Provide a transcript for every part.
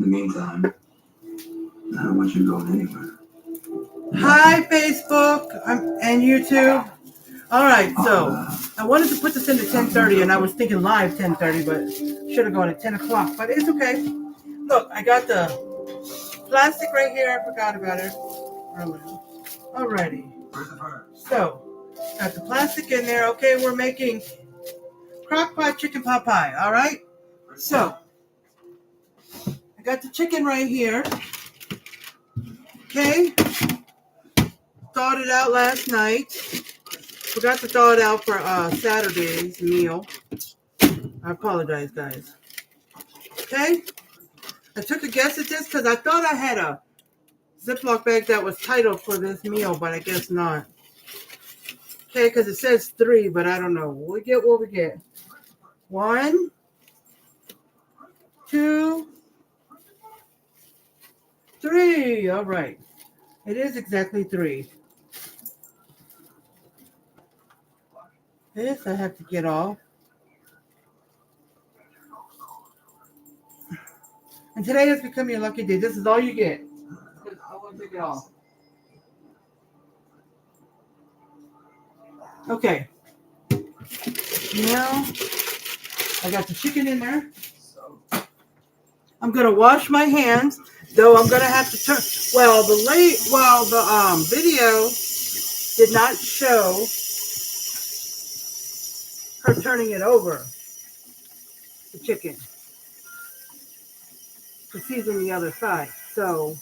the meantime, I don't want you going anywhere. Hi, Facebook and YouTube. All right, so I wanted to put this into 10:30, and I was thinking live 10:30, but should have gone at 10 o'clock. But it's okay. Look, I got the plastic right here. I forgot about it earlier. Alrighty. So, got the plastic in there. Okay, we're making Crockpot chicken pot pie. All right. So, I got the chicken right here. Okay. Thawed it out last night. Forgot to thaw it out for Saturday's meal. I apologize, guys. Okay. I took a guess at this because I thought I had a Ziploc bag that was titled for this meal, but I guess not. Okay, because it says 3, but I don't know. We'll get what we get. 1, 2, 3. All right. It is exactly 3. This I have to get off. And today has become your lucky day. This is all you get. I want to take it off. Okay. Now I got the chicken in there. I'm gonna wash my hands, though I'm gonna have to turn. Well, the video did not show her turning it over, the chicken, to season the other side. So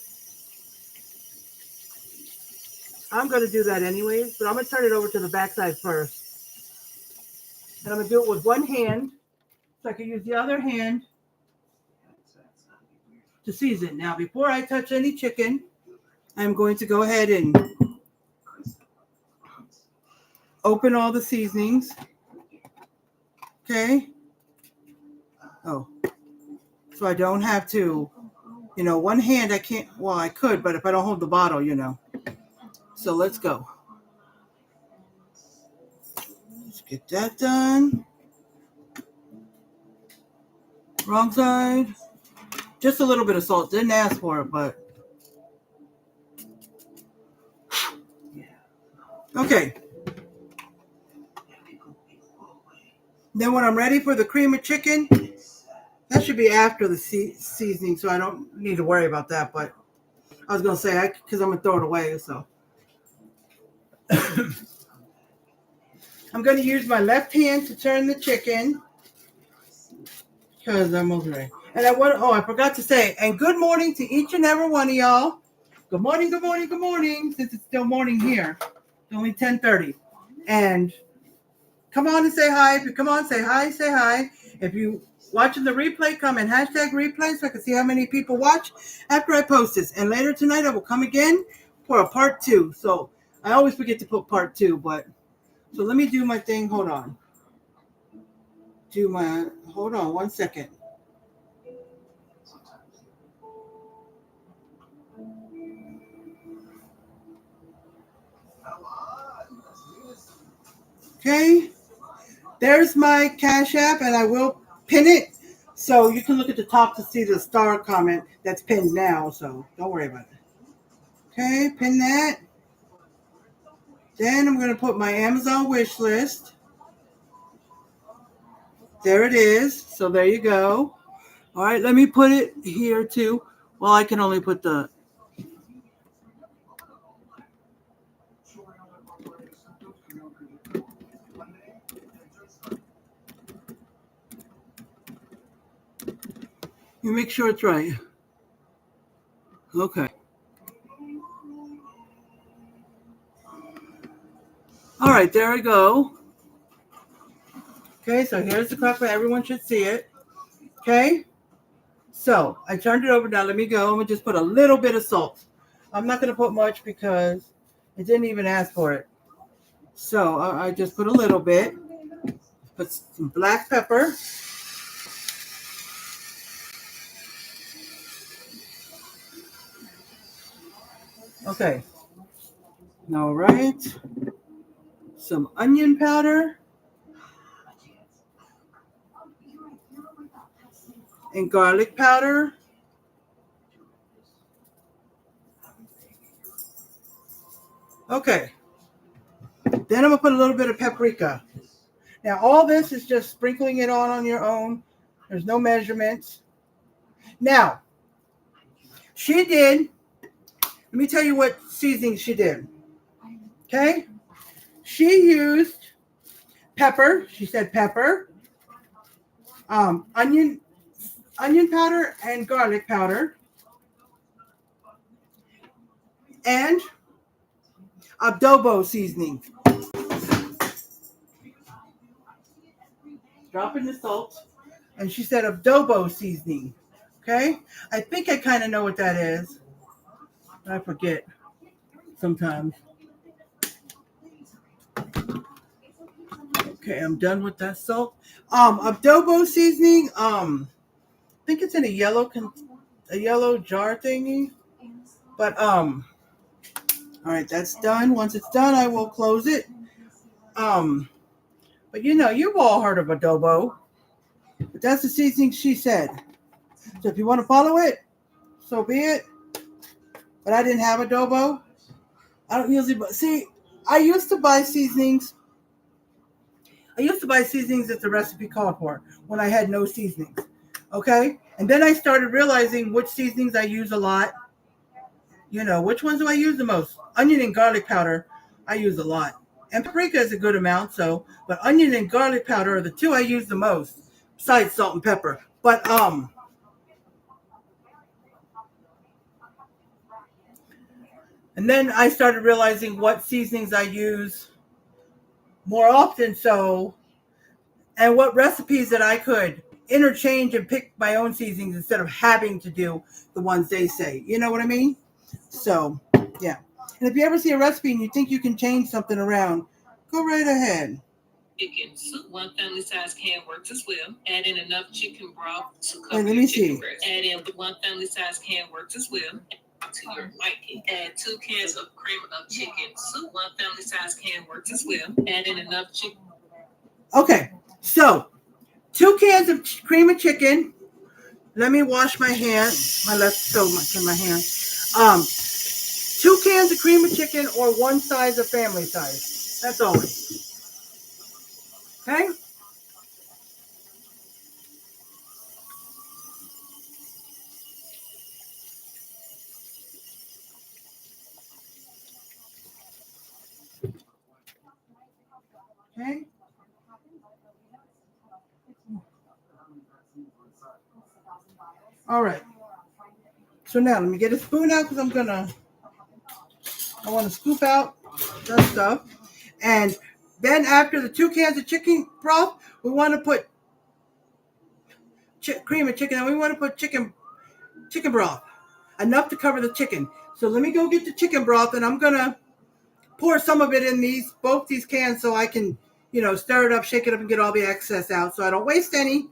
I'm gonna do that anyways, but I'm gonna turn it over to the back side first. And I'm gonna do it with one hand, so I can use the other hand to season. Now, before I touch any chicken, I'm going to go ahead and open all the seasonings. Okay. Oh, so I don't have to, one hand I can't, well, I could, but if I don't hold the bottle, So let's go. Let's get that done. Wrong side. Just a little bit of salt. Didn't ask for it, but. Okay. Then when I'm ready for the cream of chicken, that should be after the seasoning, so I don't need to worry about that. But I was going to say, because I'm going to throw it away, so. I'm going to use my left hand to turn the chicken, because I'm almost ready. And I forgot to say, and good morning to each and every one of y'all. Good morning, good morning, good morning, since it's still morning here. It's only 10:30. And come on and say hi. If you come on, say hi, say hi. If you watching the replay, come and hashtag replay so I can see how many people watch after I post this. And later tonight, I will come again for a part 2. So I always forget to put part 2, but so let me do my thing. Hold on. Hold on 1 second. Okay. There's my Cash App, and I will pin it. So you can look at the top to see the star comment that's pinned now. So don't worry about it. Okay, pin that. Then I'm going to put my Amazon wish list. There it is. So there you go. All right, let me put it here too. Well, I can only put the... You make sure it's right. Okay. All right, there we go. Okay, so here's the crockpot. Everyone should see it. Okay. So I turned it over. Now let me go. I'm going to just put a little bit of salt. I'm not going to put much because it didn't even ask for it. So I just put a little bit. Put some black pepper. Okay. All right. Some onion powder. And garlic powder. Okay. Then I'm going to put a little bit of paprika. Now, all this is just sprinkling it on your own. There's no measurements. Now, let me tell you what seasoning she did. Okay? She used pepper. She said pepper, onion powder and garlic powder, and adobo seasoning. Dropping the salt. And she said adobo seasoning. Okay? I think I kind of know what that is. I forget sometimes. Okay, I'm done with that salt. Adobo seasoning. I think it's in a yellow jar thingy. But all right, that's done. Once it's done, I will close it. But you've all heard of adobo. But that's the seasoning she said. So if you want to follow it, so be it. But I didn't have adobo. I don't usually, but see, I used to buy seasonings that the recipe called for when I had no seasonings. Okay? And then I started realizing which seasonings I use a lot. Which ones do I use the most? Onion and garlic powder, I use a lot. And paprika is a good amount, but onion and garlic powder are the two I use the most, besides salt and pepper. But and then I started realizing what seasonings I use more often, and what recipes that I could interchange and pick my own seasonings instead of having to do the ones they say. You know what I mean? So, yeah. And if you ever see a recipe and you think you can change something around, go right ahead. Chicken soup, 1 family size can works as well. Add in enough chicken broth to cover Wait, let me see. breast. Add in 1 family size can works as well. To your liking. Add 2 cans of cream of chicken soup. 1 family size can works as well. Add in enough chicken. Okay, so 2 cans of cream of chicken. Let me wash my hands. My left so much in my hand. 2 cans of cream of chicken or 1 size of family size. That's all. Okay? Okay? All right. So now let me get a spoon out because I want to scoop out that stuff. And then after the 2 cans of chicken broth, we want to put cream of chicken, and we want to put chicken broth, enough to cover the chicken. So let me go get the chicken broth, and I'm gonna pour some of it in both these cans so I can, stir it up, shake it up, and get all the excess out so I don't waste any.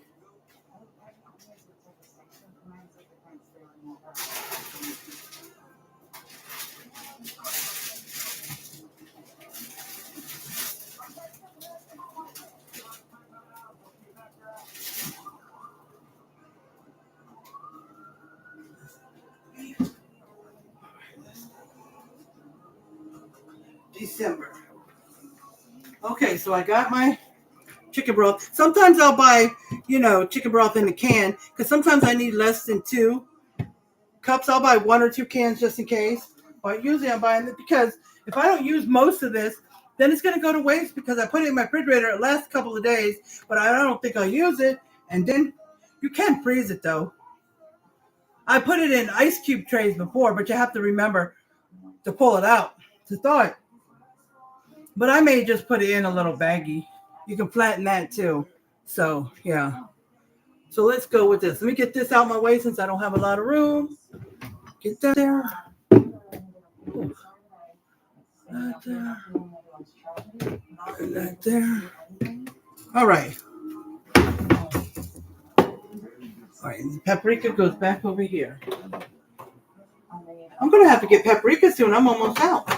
December. Okay, so I got my chicken broth. Sometimes I'll buy, chicken broth in a can because sometimes I need less than 2 cups. I'll buy 1 or 2 cans just in case. But usually I'm buying it because if I don't use most of this, then it's going to go to waste because I put it in my refrigerator. It lasts a couple of days, but I don't think I'll use it. And then you can freeze it though. I put it in ice cube trays before, but you have to remember to pull it out to thaw it. But I may just put it in a little baggie. You can flatten that too. So, yeah. So let's go with this. Let me get this out my way since I don't have a lot of room. Get that there. That there. And that there. All right. All right. And the paprika goes back over here. I'm going to have to get paprika soon. I'm almost out.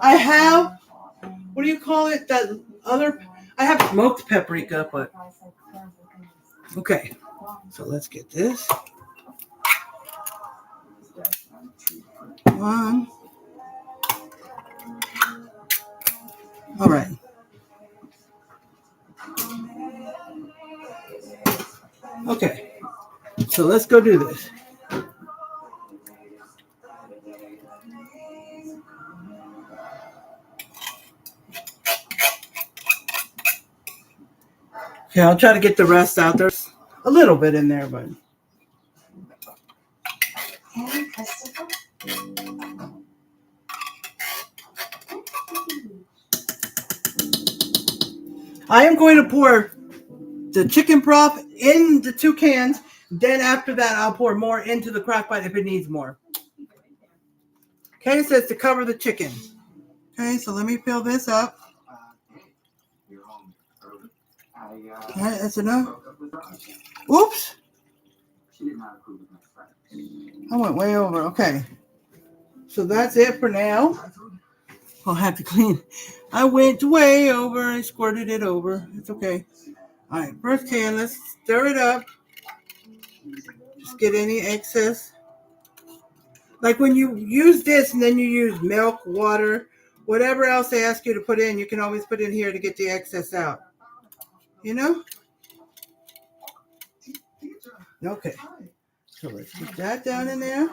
I have, what do you call it? I have smoked paprika, but. Okay. So let's get this. 1, All right. Okay. So let's go do this. Okay, I'll try to get the rest out. There's a little bit in there, but. I am going to pour the chicken broth in the 2 cans. Then after that, I'll pour more into the crock pot if it needs more. Okay, it says to cover the chicken. Okay, so let me fill this up. All right, that's enough. Oops. I went way over. Okay. So that's it for now. I'll have to clean. I went way over. I squirted it over. It's okay. All right, first can. Let's stir it up. Just get any excess. Like when you use this and then you use milk, water, whatever else they ask you to put in, you can always put in here to get the excess out. You know? Okay. So let's put that down in there.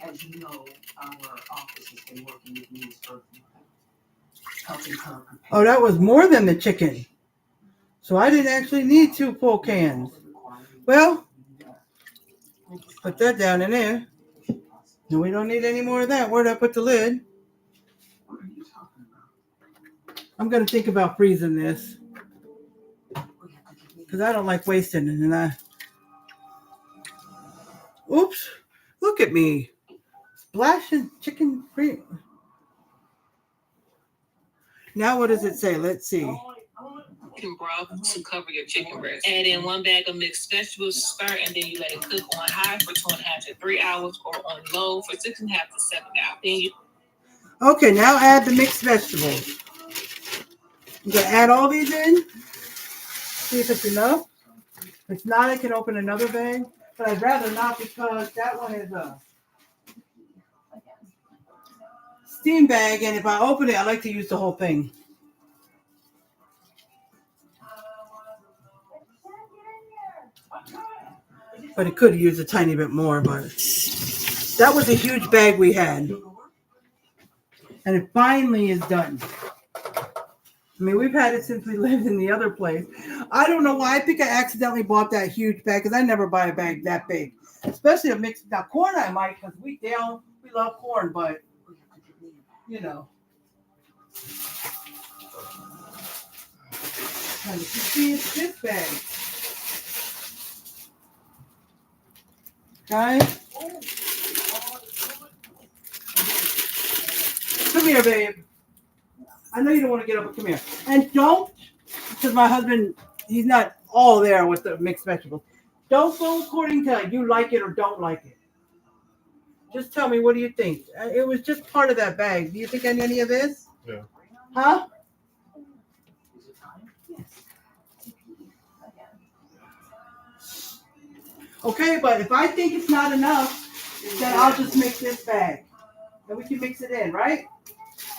As you know, our office has been working with Ms. Earth, helping her prepare. Oh, that was more than the chicken. So I didn't actually need 2 full cans. Well, put that down in there. No, we don't need any more of that. Where'd I put the lid? I'm going to think about freezing this. Because I don't like wasting it. And oops. Look at me. Splashing chicken free. Now what does it say? Let's see. Chicken broth to cover your chicken breast. Add in 1 bag of mixed vegetables to start, and then you let it cook on high for 2.5 to 3 hours, or on low for 6.5 to 7 hours. Then you. Okay, now add the mixed vegetables. I'm gonna add all these in. See if it's enough. If it's not, I can open another bag, but I'd rather not because that one is a steam bag, and if I open it, I like to use the whole thing. But it could use a tiny bit more, but that was a huge bag we had. And it finally is done. I mean, we've had it since we lived in the other place. I don't know why. I think I accidentally bought that huge bag because I never buy a bag that big. Especially a mixed. Now, corn I might because we love corn, but, you know. And you see, it's this bag. Guys. Come here, babe. I know you don't want to get up, but come here. And don't, because my husband, he's not all there with the mixed vegetables. Don't go according to you like it or don't like it. Just tell me, what do you think? It was just part of that bag. Do you think I need any of this? Yeah. Huh? Okay, but if I think it's not enough, then I'll just make this bag. And we can mix it in, right?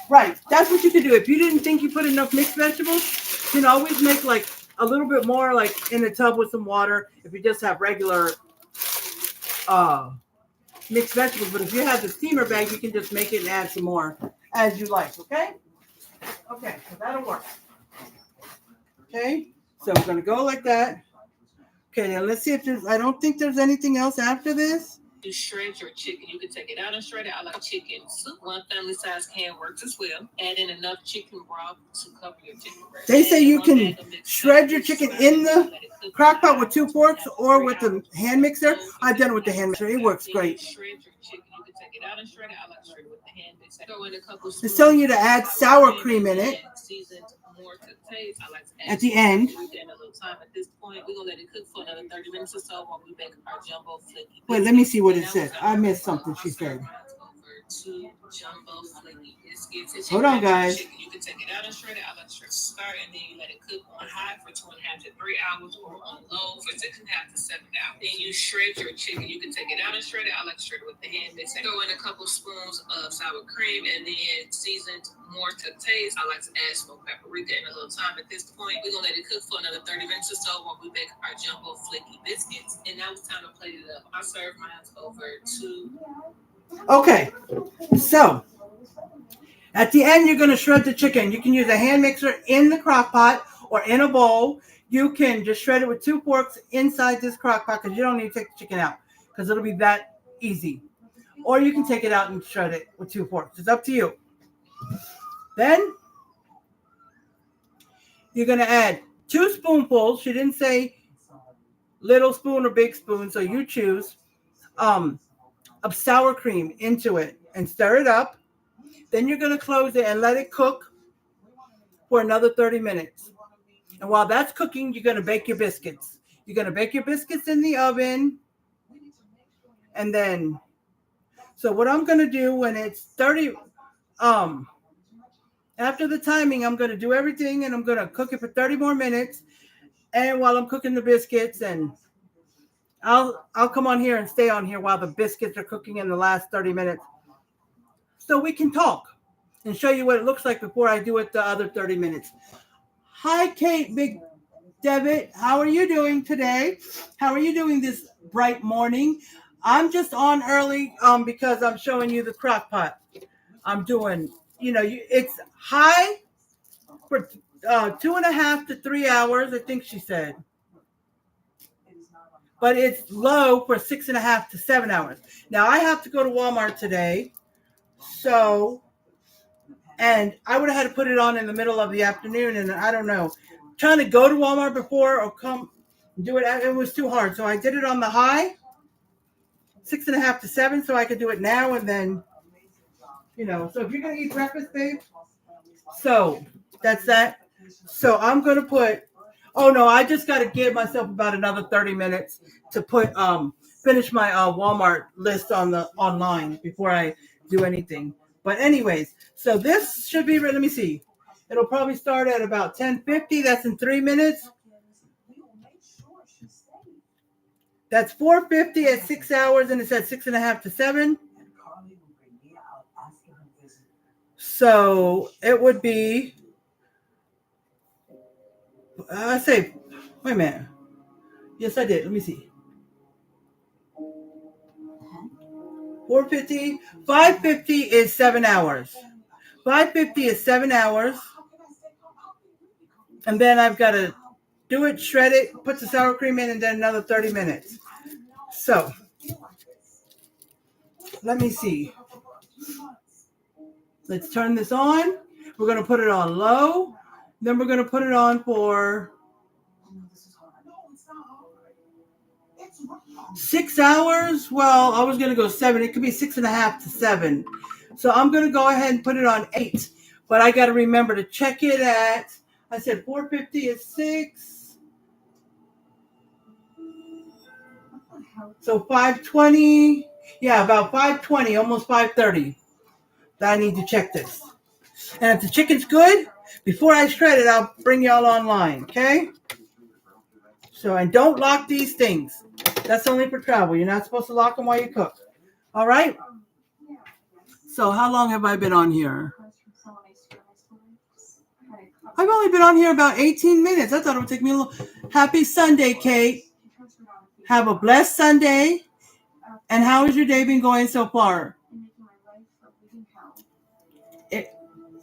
Right. That's what you can do. If you didn't think you put enough mixed vegetables, you can always make like a little bit more like in the tub with some water if you just have regular mixed vegetables. But if you have the steamer bag, you can just make it and add some more as you like, okay? Okay, so that'll work. Okay, so we're going to go like that. Okay, now let's see if there's, I don't think there's anything else after this. You shred your chicken. You can take it out and shred it. I like chicken soup. 1 family size can works as well. Add in enough chicken broth to cover your chicken breast. They say you can shred your chicken in the crock pot with 2 forks or with the hand mixer. I've done it with the hand mixer. It works great. Shred your chicken. You can take it out and shred it. I like to shred it with the hand mixer. Throw in a couple It's telling you to add sour cream in it at the end. At this point, we're gonna let it cook for another 30 minutes or so while we bake our jumbo flaky. Wait, let me see what it says. I missed something she said. 2 jumbo flaky biscuits. Hold on, guys. Chicken. You can take it out and shred it. I like to shred start, and then you let it cook on high for 2.5 to 3 hours, or on low for 6.5 to 7 hours. Then you shred your chicken. You can take it out and shred it. I like to shred it with the hand mixer. Throw in a couple spoons of sour cream, and then seasoned more to taste. I like to add smoked paprika and a little thyme. At this point, we're gonna let it cook for another 30 minutes or so while we bake our jumbo flaky biscuits. And now it's time to plate it up. I serve mine over 2. Okay, so at the end, you're going to shred the chicken. You can use a hand mixer in the crock pot or in a bowl. You can just shred it with 2 forks inside this crock pot because you don't need to take the chicken out because it'll be that easy. Or you can take it out and shred it with 2 forks. It's up to you. Then you're going to add 2 spoonfuls. She didn't say little spoon or big spoon, so you choose, of sour cream into it and stir it up. Then you're going to close it and let it cook for another 30 minutes. And while that's cooking, you're going to bake your biscuits. You're going to bake your biscuits in the oven. And then, so what I'm going to do when it's 30, after the timing, I'm going to do everything and I'm going to cook it for 30 more minutes. And while I'm cooking the biscuits, and I'll come on here and stay on here while the biscuits are cooking in the last 30 minutes. So we can talk and show you what it looks like before I do it the other 30 minutes. Hi, Kate Big Devitt. How are you doing today? How are you doing this bright morning? I'm just on early because I'm showing you the crock pot. I'm doing, it's high for 2.5 to 3 hours, I think she said. But it's low for 6.5 to 7 hours. Now, I have to go to Walmart today. So, and I would have had to put it on in the middle of the afternoon, and I don't know. Trying to go to Walmart before or come do it, it was too hard. So I did it on the high, 6.5 to 7, so I could do it now and then, So if you're going to eat breakfast, babe, so that's that. So I'm going to put, I just got to give myself about another 30 minutes to finish my Walmart list online before I do anything. But anyways, so this should be, let me see. It'll probably start at about 10:50. That's in 3 minutes. That's 4:50 at 6 hours, and it's at 6.5 to 7. So it would be, wait a minute. Yes, I did. Let me see. 4:50, 5:50 is 7 hours. 5:50 is 7 hours. And then I've got to do it, shred it, put the sour cream in, and then another 30 minutes. So, let me see. Let's turn this on. We're going to put it on low. Then we're going to put it on for 6 hours. Well, I was going to go 7. It could be 6.5 to 7. So I'm going to go ahead and put it on 8. But I got to remember to check it at, I said 4:50 is 6. So 5:20. Yeah, about 5:20, almost 5:30. I need to check this. And if the chicken's good, before I shred it, I'll bring y'all online, okay? So, and don't lock these things. That's only for travel. You're not supposed to lock them while you cook. All right? So, how long have I been on here? I've only been on here about 18 minutes. I thought it would take me a little. Happy Sunday, Kate. Have a blessed Sunday. And how has your day been going so far?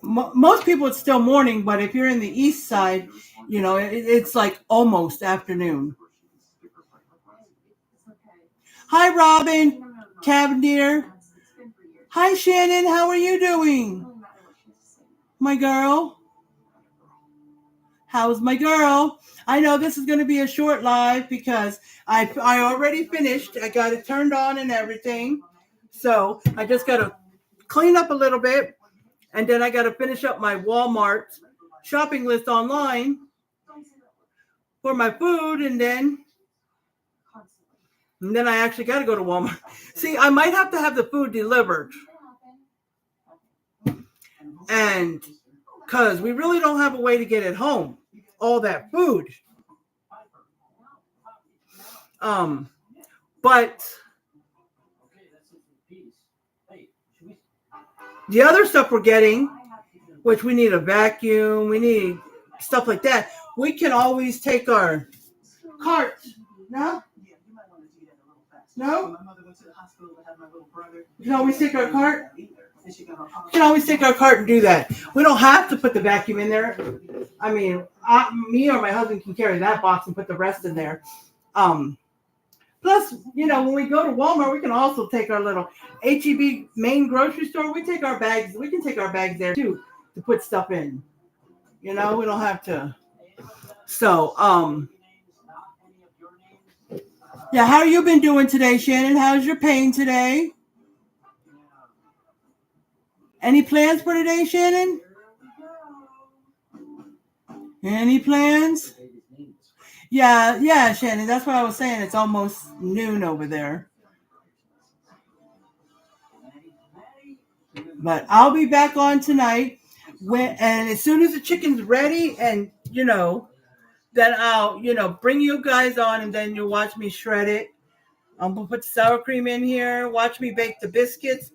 Most people, it's still morning, but if you're in the east side, it's like almost afternoon. Hi, Robin, Cavalier. Hi, Shannon. How are you doing? My girl. How's my girl? I know this is going to be a short live because I already finished. I got it turned on and everything. So I just got to clean up a little bit. And then I got to finish up my Walmart shopping list online for my food. And then I actually got to go to Walmart. See, I might have to have the food delivered. And because we really don't have a way to get it home, all that food. But the other stuff we're getting, which we need a vacuum, we need stuff like that, we can always take our cart. No? Yeah, you might want to do that a little faster. No? When my mother went to the hospital to have my little brother. We can always take our cart. And she got her We can always take our cart and do that. We don't have to put the vacuum in there. I mean, me or my husband can carry that box and put the rest in there. Plus, you know, when we go to Walmart, we can also take our little HEB main grocery store. We take our bags. We can take our bags there too to put stuff in. You know, we don't have to. So, yeah. How you been doing today, Shannon? How's your pain today? Any plans for today, Shannon? Any plans? Yeah, Shannon. That's what I was saying. It's almost noon over there. But I'll be back on tonight. And as soon as the chicken's ready and, you know, then I'll, you know, bring you guys on and then you'll watch me shred it. I'm going to put the sour cream in here. Watch me bake the biscuits,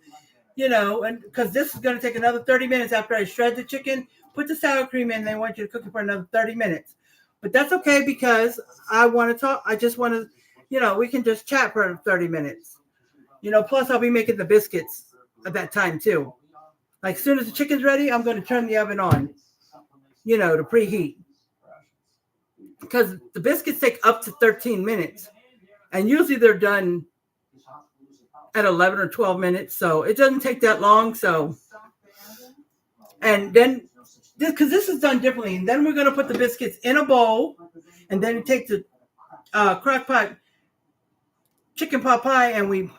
you know, and because this is going to take another 30 minutes after I shred the chicken. Put the sour cream in. They want you to cook it for another 30 minutes. But that's okay because I want to talk. I just want to, you know, we can just chat for 30 minutes. You know, plus I'll be making the biscuits at that time too. Like as soon as the chicken's ready, I'm going to turn the oven on, you know, to preheat. Because the biscuits take up to 13 minutes. And usually they're done at 11 or 12 minutes. So it doesn't take that long. So, and then, because this is done differently. And then we're going to put the biscuits in a bowl. And then take the Crockpot chicken pot pie and we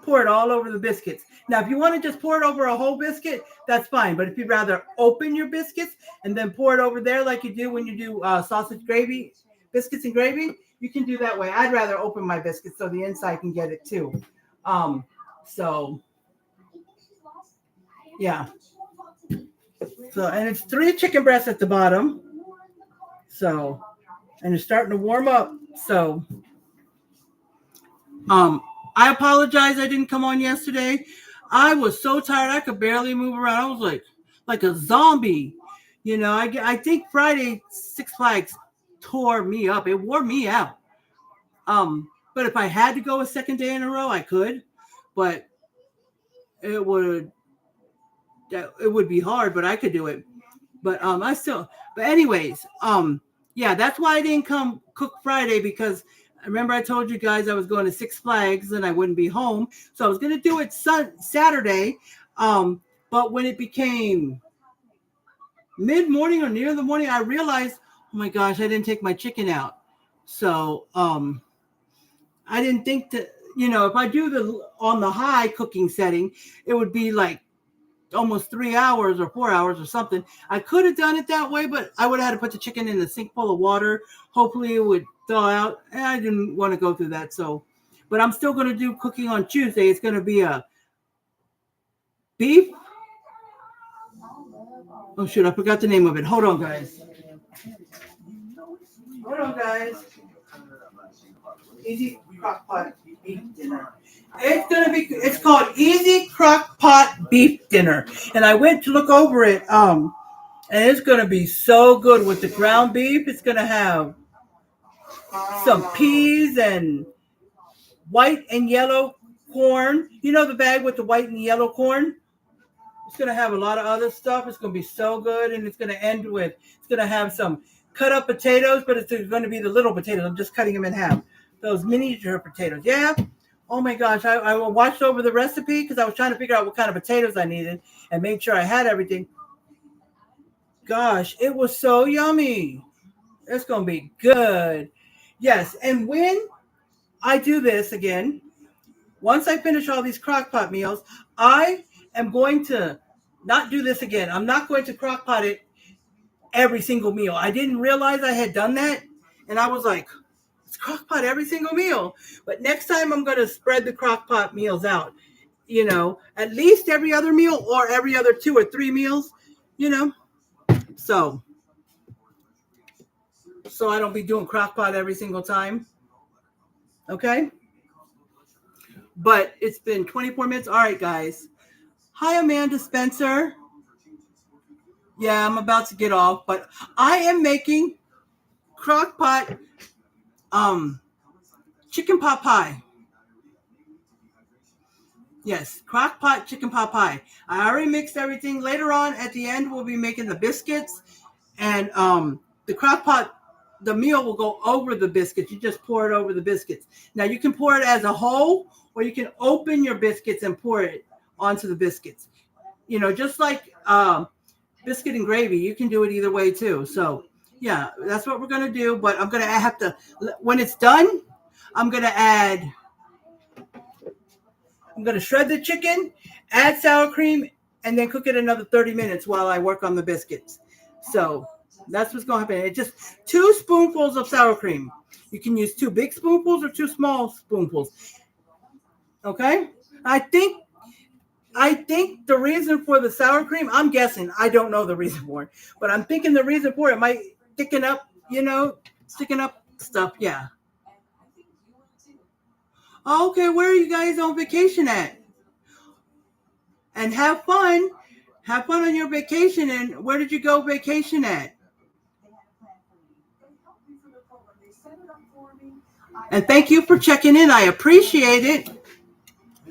pour it all over the biscuits. Now, if you want to just pour it over a whole biscuit, that's fine. But if you'd rather open your biscuits and then pour it over there like you do when you do sausage gravy, biscuits and gravy, you can do that way. I'd rather open my biscuits so the inside can get it too. So, yeah. So, and it's 3 chicken breasts at the bottom. So, and it's starting to warm up. So, I apologize I didn't come on yesterday. I was so tired I could barely move around. I was like a zombie. You know, I think Friday Six Flags tore me up. It wore me out. But if I had to go a second day in a row, I could. But it would be hard, but I could do it. But but anyways, yeah, that's why I didn't come cook Friday, because remember I told you guys I was going to Six Flags and I wouldn't be home. So I was going to do it Saturday. But when it became mid-morning or near the morning, I realized, oh my gosh, I didn't take my chicken out. So I didn't think that, you know, if I do on the high cooking setting, it would be like almost 3 hours or 4 hours or something. I could have done it that way, but I would have had to put the chicken in a sink full of water. Hopefully it would thaw out. And I didn't want to go through that. So, but I'm still going to do cooking on Tuesday. It's going to be a beef. Oh, shoot. I forgot the name of it. Hold on, guys. Easy Crockpot beef dinner. It's called Easy Crockpot beef dinner. And I went to look over it. And it's going to be so good with the ground beef. It's going to have some peas and white and yellow corn. You know the bag with the white and yellow corn? It's going to have a lot of other stuff. It's going to be so good. And it's going to end with, it's going to have some cut up potatoes, but it's going to be the little potatoes. I'm just cutting them in half. Those miniature potatoes. Yeah. Oh my gosh. I watched over the recipe because I was trying to figure out what kind of potatoes I needed and made sure I had everything. Gosh, it was so yummy. It's going to be good. Yes. And when I do this again, once I finish all these Crockpot meals, I am going to not do this again. I'm not going to Crockpot it every single meal. I didn't realize I had done that. And I was like, it's Crockpot every single meal. But next time I'm going to spread the Crockpot meals out. you know, at least every other meal or every other 2 or 3 meals, you know. So I don't be doing Crockpot every single time. Okay? But it's been 24 minutes. All right, guys. Hi, Amanda Spencer. Yeah, I'm about to get off, but I am making Crockpot chicken pot pie. Yes, Crockpot chicken pot pie. I already mixed everything. Later on, at the end, we'll be making the biscuits, and the Crockpot, the meal will go over the biscuits. You just pour it over the biscuits. Now you can pour it as a whole, or you can open your biscuits and pour it onto the biscuits. You know, just like biscuit and gravy. You can do it either way too. So yeah, that's what we're gonna do. But I'm gonna have to, when it's done, I'm gonna shred the chicken, add sour cream, and then cook it another 30 minutes while I work on the biscuits. So that's what's gonna happen. It's just 2 spoonfuls of sour cream. You can use 2 big spoonfuls or 2 small spoonfuls. Okay? I think the reason for the sour cream, I'm guessing, I don't know the reason for it, but I'm thinking the reason for it might thicken up, you know, sticking up stuff. Yeah. Okay, where are you guys on vacation at? And have fun. Have fun on your vacation. And where did you go vacation at? And thank you for checking in. I appreciate it.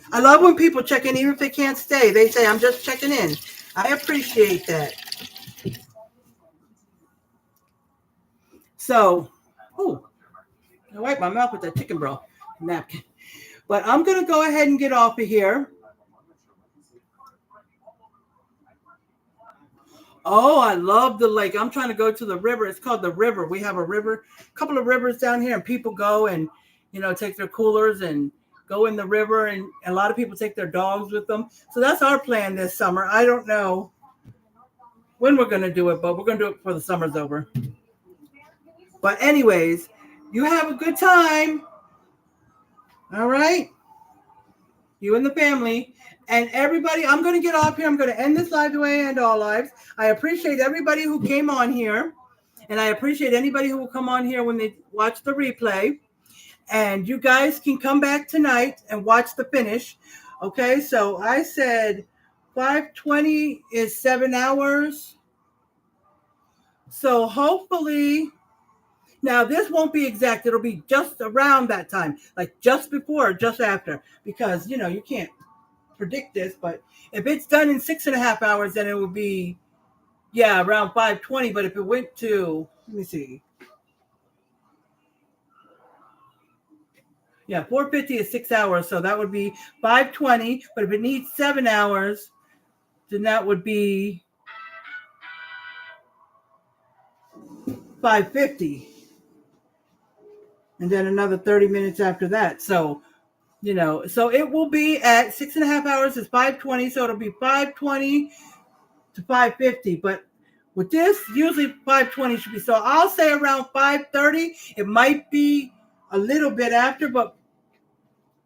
I love when people check in, even if they can't stay. They say, I'm just checking in. I appreciate that. So, I wipe my mouth with that chicken broth napkin. But I'm going to go ahead and get off of here. Oh, I love the lake. I'm trying to go to the river. It's called the river. We have a river, a couple of rivers down here, and people go and, you know, take their coolers and go in the river, and a lot of people take their dogs with them. So that's our plan this summer. I don't know when we're going to do it, but we're going to do it before the summer's over. But anyways, you have a good time. All right? You and the family. And everybody, I'm going to get off here. I'm going to end this live the way I end all lives. I appreciate everybody who came on here. And I appreciate anybody who will come on here when they watch the replay. And you guys can come back tonight and watch the finish. Okay, so I said 5:20 is 7 hours. So hopefully, now this won't be exact. It'll be just around that time, like just before or just after. Because, you know, you can't predict this, but if it's done in 6.5 hours, then it will be, yeah, around 5:20. But if it went to, let me see. Yeah, 4:50 is 6 hours, so that would be 5:20. But if it needs 7 hours, then that would be 5:50, and then another 30 minutes after that. So, you know, so it will be at 6.5 hours is 5:20, so it'll be 5:20 to 5:50. But with this, usually 5:20 should be. So I'll say around 5:30. It might be a little bit after, but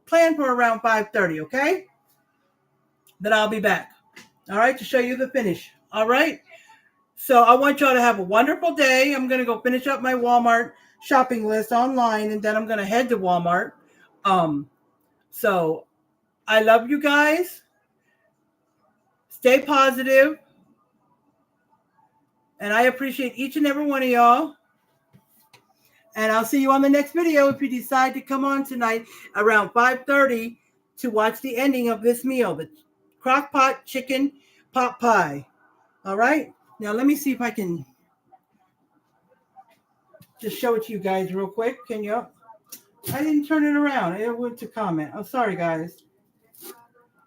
plan for around 5:30, okay? Then I'll be back, all right, to show you the finish, all right? So I want y'all to have a wonderful day. I'm going to go finish up my Walmart shopping list online, and then I'm going to head to Walmart. So I love you guys. Stay positive. And I appreciate each and every one of y'all. And I'll see you on the next video if you decide to come on tonight around 5:30 to watch the ending of this meal, the Crockpot chicken pot pie. All right? Now let me see if I can just show it to you guys real quick. Can you? I didn't turn it around. It went to comment. Oh, sorry, guys.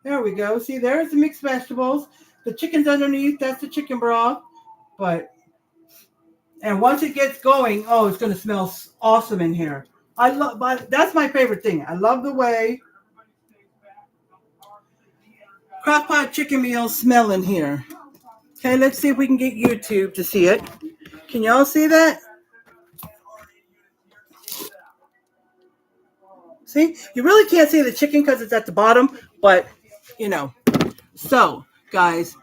There we go. See, there's the mixed vegetables. The chicken's underneath. That's the chicken broth. And once it gets going, oh, it's going to smell awesome in here. But that's my favorite thing. I love the way Crockpot chicken meals smell in here. Okay, let's see if we can get YouTube to see it. Can y'all see that? See? You really can't see the chicken because it's at the bottom, but you know. So, guys,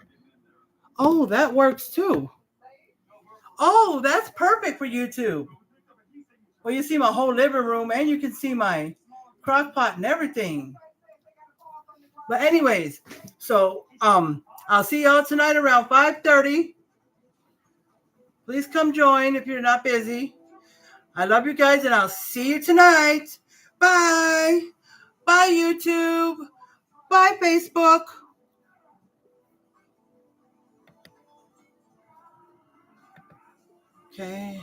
oh, that works too. Oh, that's perfect for YouTube. Well, you see my whole living room and you can see my crock pot and everything. But anyways, so I'll see y'all tonight around 5:30. Please come join if you're not busy. I love you guys and I'll see you tonight. Bye. Bye, YouTube. Bye, Facebook. Okay.